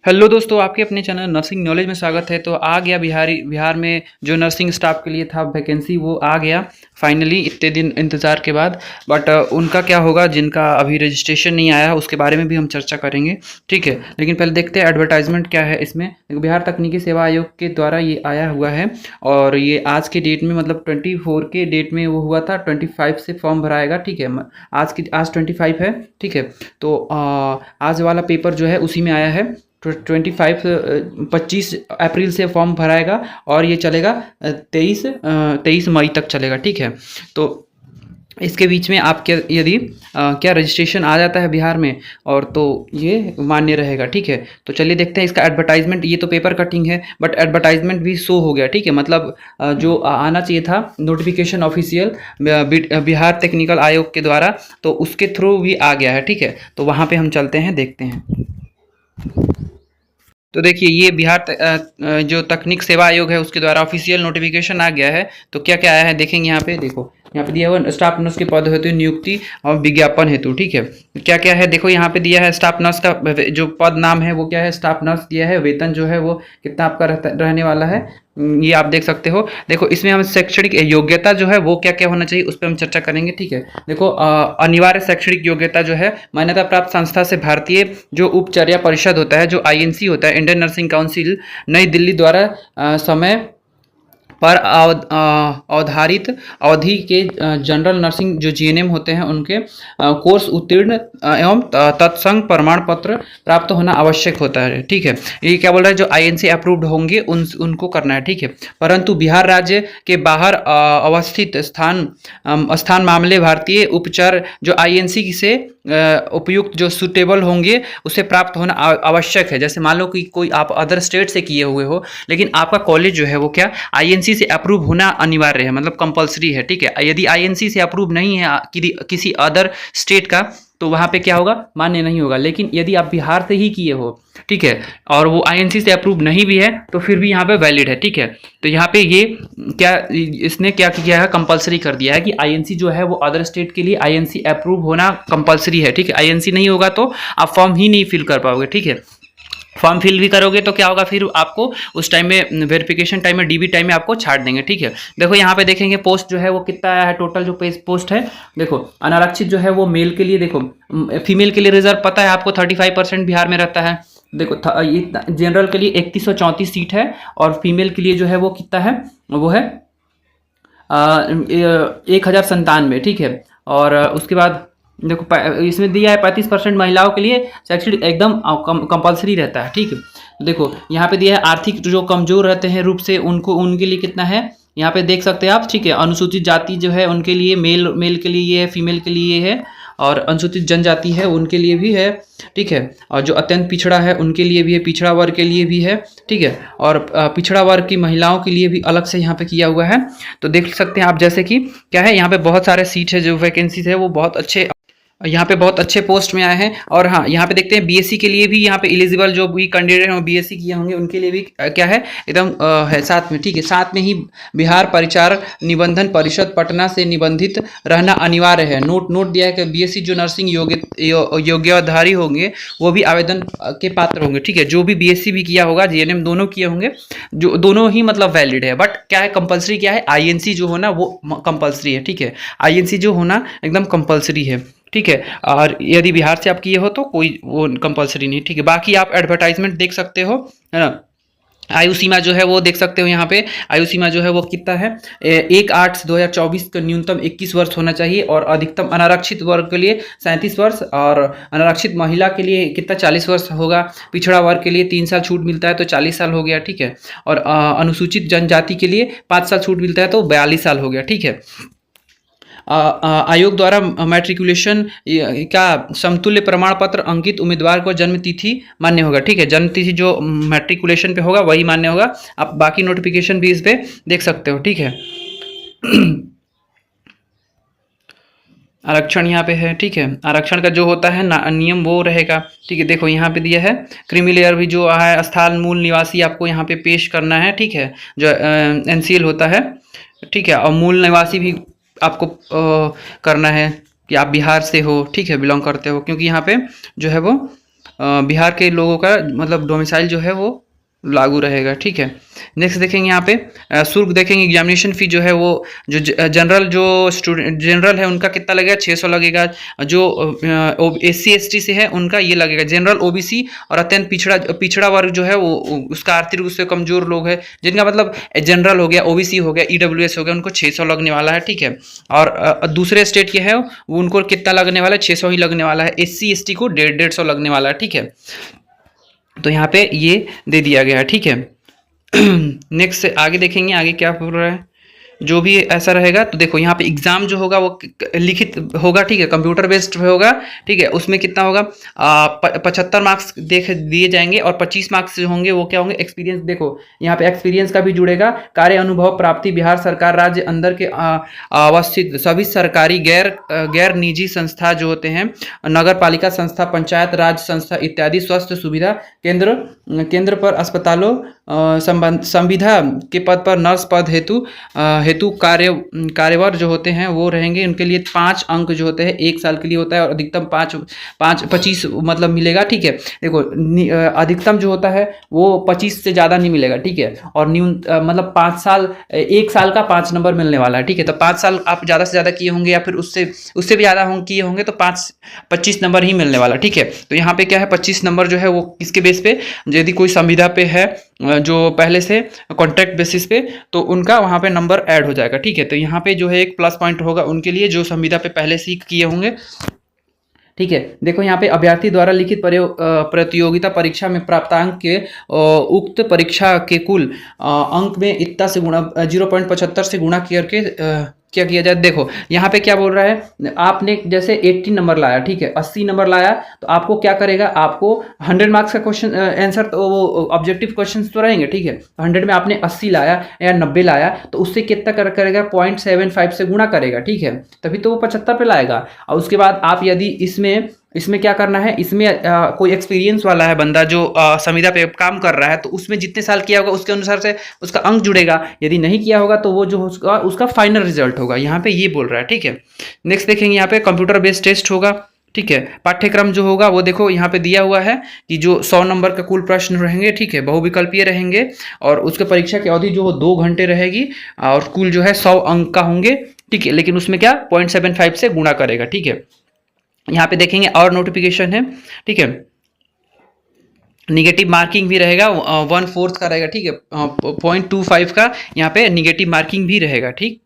Hello दोस्तों, आपके अपने चैनल नर्सिंग नॉलेज में स्वागत है। तो आ गया बिहार में जो नर्सिंग स्टाफ के लिए था वैकेंसी, वो आ गया फाइनली इतने दिन इंतज़ार के बाद। बट उनका क्या होगा जिनका अभी रजिस्ट्रेशन नहीं आया, उसके बारे में भी हम चर्चा करेंगे, ठीक है। लेकिन पहले देखते हैं एडवर्टाइजमेंट क्या है इसमें। बिहार तकनीकी सेवा आयोग के द्वारा ये आया हुआ है और ये आज के डेट में मतलब 24 के डेट में वो हुआ था। 25 से फॉर्म भराएगा, ठीक है। आज 25 है, ठीक है। तो आज वाला पेपर जो है उसी में आया है। 25 अप्रैल से फॉर्म भराएगा और ये चलेगा 23 मई तक चलेगा, ठीक है। तो इसके बीच में आप यदि क्या रजिस्ट्रेशन आ जाता है बिहार में और तो ये मान्य रहेगा, ठीक है। तो चलिए देखते हैं इसका एडवर्टाइजमेंट। ये तो पेपर कटिंग है बट एडवर्टाइजमेंट भी शो हो गया, ठीक है। मतलब जो आना चाहिए था नोटिफिकेशन ऑफिशियल बिहार टेक्निकल आयोग के द्वारा, तो उसके थ्रू भी आ गया है, ठीक है। तो वहाँ पे हम चलते हैं, देखते हैं। तो देखिए ये जो तकनीक सेवा आयोग है उसके द्वारा ऑफिशियल नोटिफिकेशन आ गया है। तो क्या क्या आया है देखेंगे यहाँ पे। देखो यहाँ पे दिया हुआ स्टाफ नर्स के पद हेतु नियुक्ति और विज्ञापन हेतु, ठीक है। क्या क्या है देखो यहाँ पे दिया है। स्टाफ नर्स का जो पद नाम है वो क्या है, स्टाफ नर्स दिया है। वेतन जो है वो कितना आपका रहने वाला है, ये आप देख सकते हो। देखो इसमें हम शैक्षणिक योग्यता जो है वो क्या क्या होना चाहिए उस पर हम चर्चा करेंगे, ठीक है। देखो अनिवार्य शैक्षणिक योग्यता जो है, मान्यता प्राप्त संस्था से भारतीय जो उपचर्या परिषद होता है, जो आईएनसी होता है, इंडियन नर्सिंग काउंसिल नई दिल्ली द्वारा समय पर आधारित अवधि के जनरल नर्सिंग जो जीएनएम होते हैं उनके कोर्स उत्तीर्ण एवं तत्संग प्रमाण पत्र प्राप्त होना आवश्यक होता है, ठीक है। ये क्या बोल रहा है, जो आईएनसी अप्रूव्ड होंगे उनको करना है, ठीक है। परंतु बिहार राज्य के बाहर अवस्थित स्थान मामले भारतीय उपचार जो आईएनसी से उपयुक्त जो सुटेबल होंगे उसे प्राप्त होना आवश्यक है। जैसे मान लो कि कोई आप अदर स्टेट से किए हुए हो लेकिन आपका कॉलेज जो है वो क्या आईएनसी से अप्रूव होना अनिवार्य है, मतलब कंपलसरी है, ठीक है। यदि आईएनसी से अप्रूव नहीं है किसी अदर स्टेट का तो वहाँ पे क्या होगा, मान्य नहीं होगा। लेकिन यदि आप बिहार से ही किए हो, ठीक है, और वो आईएनसी से अप्रूव नहीं भी है तो फिर भी यहाँ पे वैलिड है, ठीक है। तो यहाँ पे ये क्या इसने क्या किया है, कंपलसरी कर दिया है कि आईएनसी जो है वो अदर स्टेट के लिए आईएनसी अप्रूव होना कंपलसरी है, ठीक है। आईएनसी नहीं होगा तो आप फॉर्म ही नहीं फिल कर पाओगे, ठीक है। फॉर्म फिल भी करोगे तो क्या होगा, फिर आपको उस टाइम में वेरिफिकेशन टाइम में डीबी टाइम में आपको छाट देंगे, ठीक है। देखो यहाँ पे देखेंगे पोस्ट जो है वो कितना आया है, टोटल जो पोस्ट है। देखो अनारक्षित जो है वो मेल के लिए, देखो फीमेल के लिए रिजर्व पता है आपको 35% बिहार में रहता है। देखो जनरल के लिए 3134 सीट है और फीमेल के लिए जो है वो कितना है, वो है 1097, ठीक है। और उसके बाद देखो इसमें दिया है 35% महिलाओं के लिए शैक्षणिक एकदम कंपलसरी रहता है, ठीक है। देखो यहाँ पे दिया है आर्थिक जो कमजोर रहते हैं रूप से उनके लिए कितना है, यहाँ पे देख सकते हैं आप, ठीक है। अनुसूचित जाति जो है उनके लिए मेल के लिए ये है, फीमेल के लिए ये है, और अनुसूचित जनजाति है उनके लिए भी है, ठीक है। और जो अत्यंत पिछड़ा है उनके लिए भी है, पिछड़ा वर्ग के लिए भी है, ठीक है। और पिछड़ा वर्ग की महिलाओं के लिए भी अलग से यहाँ पे किया हुआ है। तो देख सकते हैं आप, जैसे कि क्या है, यहाँ पे बहुत सारे सीट है, जो वैकेंसीज है वो बहुत अच्छे, यहाँ पे बहुत अच्छे पोस्ट में आए हैं। और हाँ, यहाँ पे देखते हैं बीएससी के लिए भी यहाँ पे एलिजिबल जो भी कैंडिडेट हैं बीएससी किए होंगे उनके लिए भी क्या है, एकदम है साथ में, ठीक है। साथ में ही बिहार परिचार निबंधन परिषद पटना से निबंधित रहना अनिवार्य है। नोट दिया है कि बीएससी जो नर्सिंग योग्यधारी होंगे वो भी आवेदन के पात्र होंगे, ठीक है। जो भी बीएससी भी किया होगा, जीएनएम दोनों किए होंगे, जो दोनों ही मतलब वैलिड है। बट क्या है, कंपलसरी क्या है, आईएनसी जो होना वो कंपलसरी है, ठीक है। आईएनसी जो होना एकदम कंपलसरी है, ठीक है। और यदि बिहार से आप किए हो तो कोई वो कंपलसरी नहीं, ठीक है। बाकी आप एडवर्टाइजमेंट देख सकते हो, है ना। आयु सीमा जो है वो देख सकते हो, यहाँ पे आयु सीमा जो है वो कितना है, 1/8/2024 का न्यूनतम 21 वर्ष होना चाहिए और अधिकतम अनारक्षित वर्ग के लिए 37 वर्ष और अनारक्षित महिला के लिए कितना 40 वर्ष होगा। पिछड़ा वर्ग के लिए 3 साल छूट मिलता है तो 40 साल हो गया, ठीक है। और अनुसूचित जनजाति के लिए 5 साल छूट मिलता है तो 42 साल हो गया, ठीक है। आयोग द्वारा मैट्रिकुलेशन का समतुल्य प्रमाण पत्र अंकित उम्मीदवार को जन्म तिथि मान्य होगा, ठीक है। जन्म तिथि जो मैट्रिकुलेशन पे होगा वही मान्य होगा। आप बाकी नोटिफिकेशन भी इस पे देख सकते हो, ठीक है। आरक्षण यहाँ पे है, ठीक है। आरक्षण का जो होता है नियम वो रहेगा, ठीक है। देखो यहाँ पे दिया है क्रीमी लेयर भी जो है, स्थान मूल निवासी आपको यहाँ पे पेश करना है, ठीक है, जो एनसीएल होता है, ठीक है। और मूल निवासी भी आपको करना है कि आप बिहार से हो, ठीक है, बिलोंग करते हो, क्योंकि यहाँ पे जो है वो बिहार के लोगों का मतलब डोमिसाइल जो है वो लागू रहेगा। ठीक है, नेक्स्ट देखेंगे यहाँ पे शुल्क देखेंगे। एग्जामिनेशन फी जो है वो जो जनरल जो स्टूडेंट जनरल है उनका कितना लगेगा, 600 लगेगा। जो SC ST से है उनका ये लगेगा। जनरल, OBC और अत्यंत पिछड़ा वर्ग जो है वो उसका आर्थिक रूप से कमजोर लोग है जिनका मतलब जनरल हो गया, OBC हो गया, EWS हो गया, उनको 600 लगने वाला है। ठीक है, और दूसरे स्टेट के है वो उनको कितना लगने वाला है, 600 ही लगने वाला है। SC ST को 150 लगने वाला है। ठीक है, तो यहाँ पे ये दे दिया गया है। ठीक है, नेक्स्ट आगे देखेंगे, आगे क्या बोल रहा है। जो भी ऐसा रहेगा तो देखो यहाँ पे एग्जाम जो होगा वो लिखित होगा। ठीक है, कंप्यूटर बेस्ड होगा। ठीक है, उसमें कितना होगा, 75 मार्क्स दिए जाएंगे और 25 मार्क्स जो होंगे वो क्या होंगे, एक्सपीरियंस। देखो यहाँ पे एक्सपीरियंस का भी जुड़ेगा। कार्य अनुभव प्राप्ति, बिहार सरकार राज्य अंदर के अवस्थित सभी सरकारी गैर निजी संस्था जो होते हैं, नगर पालिका संस्था, पंचायत राज संस्था इत्यादि, स्वास्थ्य सुविधा केंद्र पर अस्पतालों संविदा के पद पर नर्स पद हेतु कार्यवर जो होते हैं वो रहेंगे। उनके लिए 5 अंक जो होते हैं 1 साल के लिए होता है और अधिकतम 25 मतलब मिलेगा। ठीक है, देखो अधिकतम जो होता है वो 25 से ज़्यादा नहीं मिलेगा। ठीक है, और मतलब 5 साल 1 साल का 5 नंबर मिलने वाला है। ठीक है, तो 5 साल आप ज़्यादा से ज़्यादा किए होंगे या फिर उससे भी ज़्यादा किए होंगे तो 25 नंबर ही मिलने वाला। ठीक है, तो यहाँ पे क्या है, 25 नंबर जो है वो किसके बेस पे, यदि कोई संविदा पे है जो पहले से कॉन्ट्रैक्ट बेसिस पे, तो उनका वहाँ पे नंबर ऐड हो जाएगा। ठीक है, तो यहाँ पे जो है एक प्लस पॉइंट होगा उनके लिए जो संविदा पे पहले से ही किए होंगे। ठीक है, देखो यहाँ पे अभ्यर्थी द्वारा लिखित प्रतियोगिता परीक्षा में प्राप्तांक के उक्त परीक्षा के कुल अंक में इतना से गुणा 0.75 से गुणा करके क्या किया जाए। देखो यहाँ पे क्या बोल रहा है, आपने जैसे 80 नंबर लाया, ठीक है, 80 नंबर लाया तो आपको क्या करेगा, आपको 100 मार्क्स का क्वेश्चन आंसर तो वो ऑब्जेक्टिव क्वेश्चन तो रहेंगे। ठीक है, 100 में आपने 80 लाया या 90 लाया तो उससे कितना करेगा, 0.75 से गुणा करेगा। ठीक है, तभी तो वो 75 पे लाएगा। और उसके बाद आप यदि इसमें क्या करना है, इसमें कोई एक्सपीरियंस वाला है बंदा जो संविदा पे काम कर रहा है तो उसमें जितने साल किया होगा उसके अनुसार से उसका अंक जुड़ेगा। यदि नहीं किया होगा तो वो जो उसका फाइनल रिजल्ट होगा। यहाँ पे ये बोल रहा है। ठीक है, नेक्स्ट देखेंगे यहाँ पे कंप्यूटर बेस्ड टेस्ट होगा। ठीक है, पाठ्यक्रम जो होगा वो देखो यहाँ पे दिया हुआ है कि जो 100 नंबर का कुल प्रश्न रहेंगे। ठीक है, बहुविकल्पीय रहेंगे और उसके परीक्षा की अवधि जो 2 घंटे रहेगी और कुल जो है 100 अंक का होंगे। ठीक है, लेकिन उसमें क्या 0.75 से गुणा करेगा। ठीक है, यहाँ पे देखेंगे और नोटिफिकेशन है। ठीक है, निगेटिव मार्किंग भी रहेगा, 1/4 का रहेगा। ठीक है, 0.25 का यहाँ पे निगेटिव मार्किंग भी रहेगा। ठीक,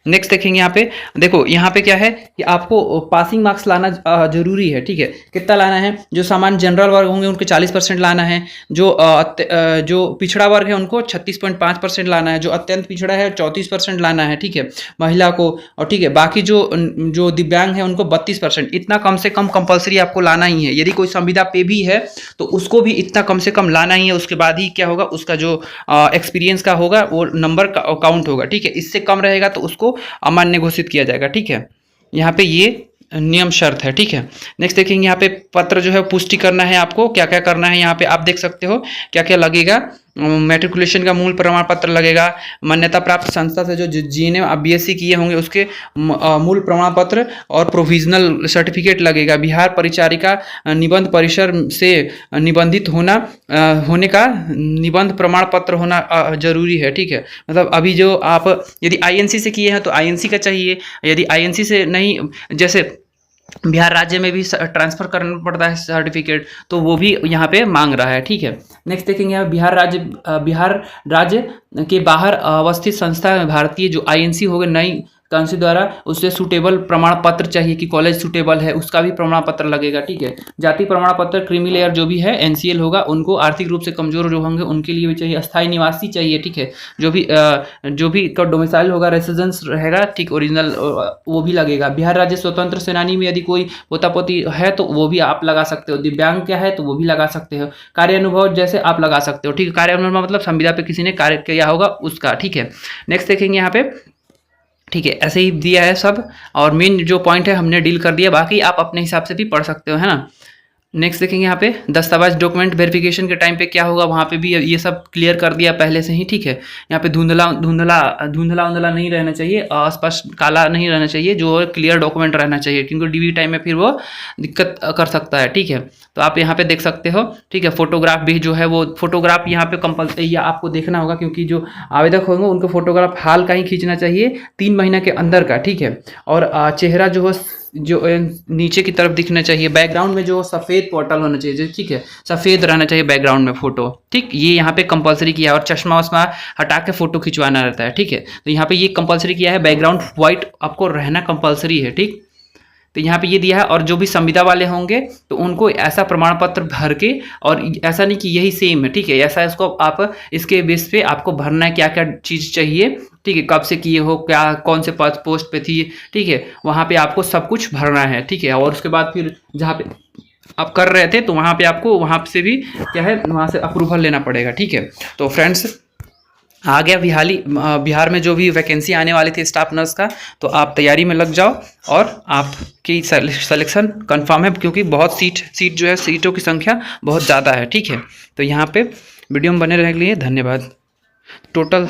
नेक्स्ट देखेंगे यहाँ पे, देखो यहाँ पे क्या है कि आपको पासिंग मार्क्स लाना जरूरी है। ठीक है, कितना लाना है, जो सामान्य जनरल वर्ग होंगे उनके 40% लाना है, जो पिछड़ा वर्ग है उनको 36.5% लाना है, जो अत्यंत पिछड़ा है 34% लाना है। ठीक है, महिला को, और ठीक है बाकी जो दिव्यांग है उनको 32%। इतना कम से कम कंपलसरी आपको लाना ही है। यदि कोई संविदा पे भी है तो उसको भी इतना कम से कम लाना ही है। उसके बाद ही क्या होगा, उसका जो एक्सपीरियंस का होगा वो नंबर काउंट होगा। ठीक है, इससे कम रहेगा तो उसको अमान्य घोषित किया जाएगा। ठीक है, यहाँ पे ये नियम शर्त है। ठीक है, नेक्स्ट देखेंगे यहाँ पे पत्र जो है पुष्टि करना है आपको, क्या क्या करना है। यहाँ पे आप देख सकते हो क्या क्या लगेगा। मैट्रिकुलेशन का मूल प्रमाण पत्र लगेगा, मान्यता प्राप्त संस्था से जो GNM आप BSc किए होंगे उसके मूल प्रमाण पत्र और प्रोविजनल सर्टिफिकेट लगेगा। बिहार परिचारिका निबंध परिसर से निबंधित होने का निबंध प्रमाण पत्र होना जरूरी है। ठीक है, मतलब अभी जो आप यदि INC से किए हैं तो INC का चाहिए, यदि INC से नहीं, जैसे बिहार राज्य में भी ट्रांसफ़र करना पड़ता है सर्टिफिकेट, तो वो भी यहाँ पे मांग रहा है। ठीक है, नेक्स्ट देखेंगे यहाँ बिहार राज्य के बाहर अवस्थित संस्था में भारतीय जो INC हो गए नई काउंसिल द्वारा उससे सूटेबल प्रमाण पत्र चाहिए कि कॉलेज सूटेबल है, उसका भी प्रमाण पत्र लगेगा। ठीक है, जाति प्रमाण पत्र, क्रीमी लेयर जो भी है NCL होगा, उनको आर्थिक रूप से कमजोर जो होंगे उनके लिए भी चाहिए। अस्थायी निवासी चाहिए। ठीक है, जो भी का डोमिसाइल होगा, रेसिडेंस रहेगा, ठीक, ओरिजिनल वो भी लगेगा। बिहार राज्य स्वतंत्र सेनानी में यदि कोई पोता पोती है तो वो भी आप लगा सकते हो। दिव्यांग क्या है तो वो भी लगा सकते हो। कार्य अनुभव जैसे आप लगा सकते हो। ठीक है, कार्य अनुभव मतलब संविदा पे किसी ने कार्य किया होगा उसका। ठीक है, नेक्स्ट देखेंगे यहाँ पे। ठीक है, ऐसे ही दिया है सब, और मेन जो पॉइंट है हमने डील कर दिया, बाकी आप अपने हिसाब से भी पढ़ सकते हो, है ना। नेक्स्ट देखेंगे यहाँ पे दस्तावेज डॉक्यूमेंट वेरिफिकेशन के टाइम पे क्या होगा, वहाँ पे भी ये सब क्लियर कर दिया पहले से ही, ठीक है। यहाँ पे धुंधला धुंधला धुंधला उंधला नहीं रहना चाहिए, आसपास काला नहीं रहना चाहिए, जो क्लियर डॉक्यूमेंट रहना चाहिए, क्योंकि डीवी टाइम में फिर वो दिक्कत कर सकता है, ठीक है। तो आप यहाँ पे देख सकते हो, ठीक है। फोटोग्राफ भी जो है वो फोटोग्राफ यहाँ पे कंपल्सरी आपको देखना होगा, क्योंकि जो आवेदक होंगे उनको फोटोग्राफ हाल का ही खींचना चाहिए 3 महीना के अंदर का, ठीक है। और चेहरा जो हो जो नीचे की तरफ दिखना चाहिए, बैकग्राउंड में जो सफ़ेद पोर्टल होना चाहिए, ठीक है, सफ़ेद रहना चाहिए बैकग्राउंड में फोटो, ठीक। ये यहाँ पे कंपलसरी किया है। और चश्मा वश्मा हटा के फोटो खिंचवाना रहता है, ठीक है। तो यहाँ पे ये कंपलसरी किया है, बैकग्राउंड वाइट आपको रहना कंपलसरी है, ठीक। तो यहाँ पे ये दिया है। और जो भी संविदा वाले होंगे तो उनको ऐसा प्रमाण पत्र भर के, और ऐसा नहीं कि यही सेम है, ठीक है, ऐसा इसको आप इसके बेस पे आपको भरना है क्या क्या चीज़ चाहिए, ठीक है, कब से किए हो, क्या कौन से पोस्ट पे थी, ठीक है, वहाँ पे आपको सब कुछ भरना है, ठीक है। और उसके बाद फिर जहाँ पे आप कर रहे थे तो वहाँ पे आपको वहाँ से भी क्या है, वहाँ से अप्रूवल लेना पड़ेगा, ठीक है। तो फ्रेंड्स आ गया बिहार में जो भी वैकेंसी आने वाली थी स्टाफ नर्स का, तो आप तैयारी में लग जाओ और आपकी सिलेक्शन कंफर्म है, क्योंकि बहुत सीट जो है, सीटों की संख्या बहुत ज़्यादा है, ठीक है। तो यहाँ पे वीडियो में बने रहने के लिए धन्यवाद। टोटल